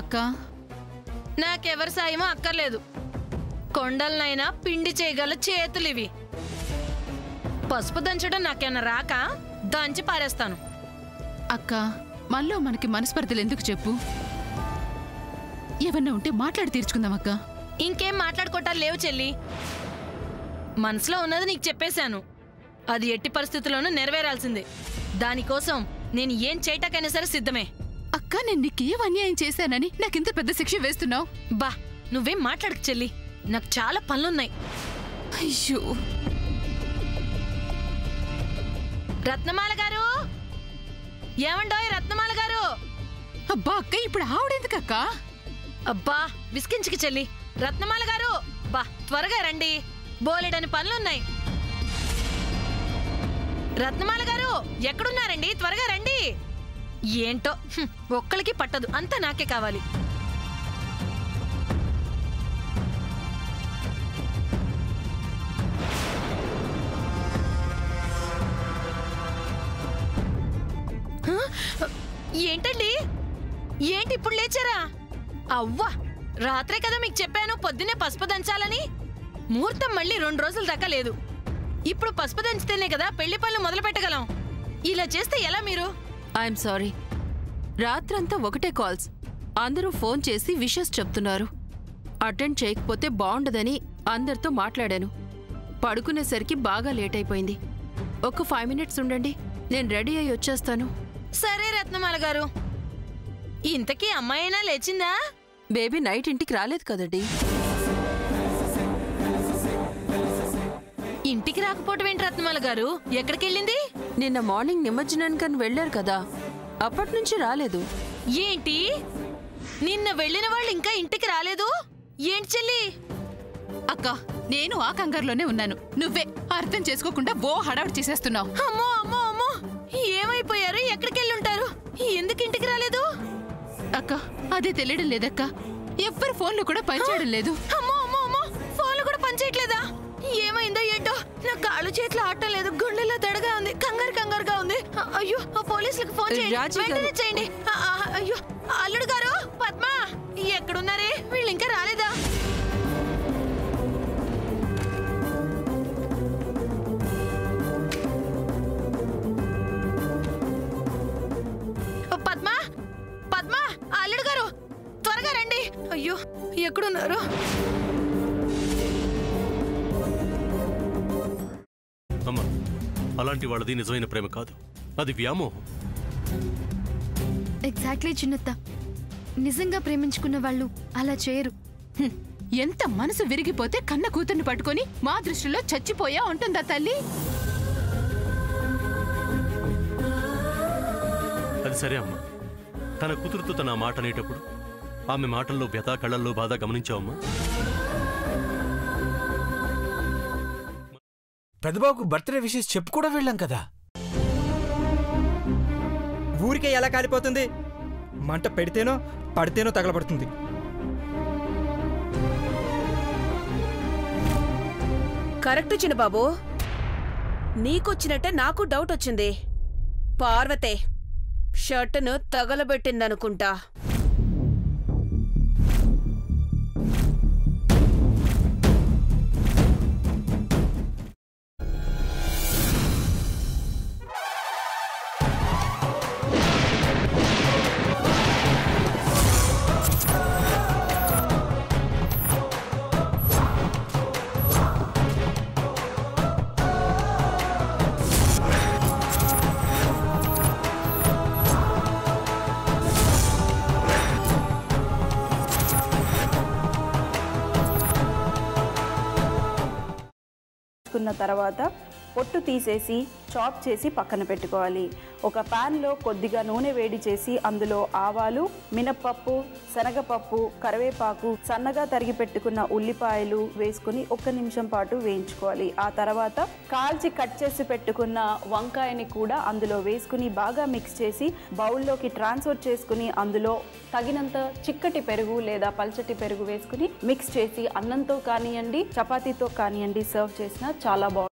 అక్క, నాకెవరి సాయమో అక్కర్లేదు. కొండలనైనా పిండి చేయగల చేతులివి. పసుపు దంచడం నాకేమన్నా రాక దంచి పారేస్తాను. అక్క, మనలో మనకి మనస్పర్ధలు ఎందుకు చెప్పు? ఏమన్నా ఉంటే మాట్లాడి తీర్చుకుందాం అక్క. ఇంకేం మాట్లాడుకోవటాలు లేవు చెల్లి. మనసులో ఉన్నది నీకు చెప్పేశాను. అది ఎట్టి పరిస్థితుల్లోనూ నెరవేరాల్సిందే. దానికోసం నేను ఏం చేయటాకైనా సరే సిద్ధమే. అక్క, నేను నీకేం అన్యాయం చేశానని నాకింత పెద్ద శిక్ష వేస్తున్నావు? బా, నువ్వేం మాట్లాడకు చెల్లి. నాకు చాలా పనులున్నాయి. అయ్యో, రత్నమాల గారు, ఏమండోయ్ రత్నమాల గారు. అబ్బా అక్క, ఇప్పుడు ఆవిడెందుకక్క? అబ్బా విసికించుకి చెల్లి. రత్నమాల గారు, బా త్వరగా రండి, బోలెడని పనులున్నాయి. రత్నమాల గారు ఎక్కడున్నారండి? త్వరగా రండి. ఏంటో ఒక్కడికి పట్టదు, అంతా నాకే కావాలి. ఏంటండి, ఏంటి ఇప్పుడు లేచారా? అవ్వా, రాత్రే కదా మీకు చెప్పాను పొద్దున్నే పసుపు దంచాలని. ముహూర్తం మళ్ళీ 2 రోజుల దాకా లేదు. ఇప్పుడు పసుపు దంచితేనే కదా పెళ్లి పనులు మొదలు పెట్టగలం. ఇలా చేస్తే ఎలా మీరు? I'm sorry. రాత్రంతా ఒకటే కాల్స్. అందరూ ఫోన్ చేసి విషెస్ చెప్తున్నారు. అటెండ్ చేయకపోతే బాగుండదని అందరితో మాట్లాడాను. పడుకునేసరికి బాగా లేట్ అయిపోయింది. ఒక 5 మినిట్స్ ఉండండి, నేను రెడీ అయ్యి వచ్చేస్తాను. సరే రత్నమాల గారు. ఇంతకీ అమ్మాయినా లేచిందా? బేబీ నైట్ ఇంటికి రాలేదు కదండి. ఇంటికి రాకపోవటం ఏంటి రత్నమాల గారు? ఎక్కడికెళ్ళింది? నిన్న మార్నింగ్ నిమజ్జనానికని వెళ్లారు కదా, అప్పటి నుంచి రాలేదు. ఏంటి, నిన్న వెళ్ళిన వాళ్ళు ఇంకా ఇంటికి రాలేదు? ఏంటి చెల్లి? అక్క, నేను ఆ కంగారులోనే ఉన్నాను. నువ్వే అర్థం చేసుకోకుండా బో హడావిడి చేసేస్తున్నావు. అమ్మో అమ్మో అమ్మో, ఏమైపోయారు? ఎక్కడికెళ్ళి ఉంటారు? ఎందుకు ఇంటికి రాలేదు? అక్క, అదే తెలియడం లేదక్క. ఎవ్వరు ఫోన్లు కూడా పనిచేయడం లేదు. అమ్మో అమ్మో అమ్మో, ఫోన్లు కూడా పనిచేయట్లేదా? ఏమైందో ఏంటో, నా కాళ్ళు చేతులు ఆడటం లేదు, గుండెల్లో దడగా ఉంది, కంగారుగా ఉంది. అయ్యో, పోలీసులకు ఫోన్ చేయండి, వెంటనే చేయండి. అయ్యో, అల్లుడు గారు, పద్మ ఎక్కడున్నారే? వీళ్ళు ఇంకా రాలేదా? పద్మ, పద్మ, అల్లుడు గారు త్వరగా రండి. అయ్యో, ఎక్కడున్నారు? అమ్మా, అలాంటి వాళ్ళది నిజమైన ప్రేమ కాదు, అది వ్యామోహం. ఎగ్జాక్ట్లీ చిన్నత్త, నిజంగా ప్రేమించుకున్న వాళ్ళు అలా చేయరు. ఎంత మనసు విరిగిపోతే కన్న కూతుర్ని పట్టుకొని మా దృష్టిలో చచ్చిపోయా ఉంటుందా తల్లి? అది సరే అమ్మా, తన కూతురుతో తన మాట అనేటప్పుడు ఆమె మాటల్లో వ్యథ, కళ్ళల్లో బాధ గమనించావమ్మా? పెద్దబాబుకు బర్త్డే విషెస్ చెప్పు కూడా వెళ్ళాం కదా. ఊరికే ఎలా కాలిపోతుంది? మంట పెడితేనో పడితేనో తగలబడుతుంది. కరెక్ట్ చిన్నబాబు, నీకొచ్చినట్టే నాకు డౌట్ వచ్చింది. పార్వతే షర్టును తగలబెట్టిందనుకుంటా. తర్వాత పొట్టు తీసేసి చాప్ చేసి పక్కన పెట్టుకోవాలి. ఒక ప్యాన్లో కొద్దిగా నూనె వేడి చేసి అందులో ఆవాలు, మినప్పప్పు, శనగపప్పు, కరివేపాకు, సన్నగా తరిగి పెట్టుకున్న ఉల్లిపాయలు వేసుకుని 1 నిమిషం పాటు వేయించుకోవాలి. ఆ తర్వాత కాల్చి కట్ చేసి పెట్టుకున్న వంకాయని కూడా అందులో వేసుకుని బాగా మిక్స్ చేసి బౌల్లోకి ట్రాన్స్ఫర్ చేసుకుని అందులో తగినంత చిక్కటి పెరుగు లేదా పల్చటి పెరుగు వేసుకుని మిక్స్ చేసి అన్నంతో కానివ్వండి, చపాతీతో కానివ్వండి సర్వ్ చేసినా చాలా బాగుంటుంది.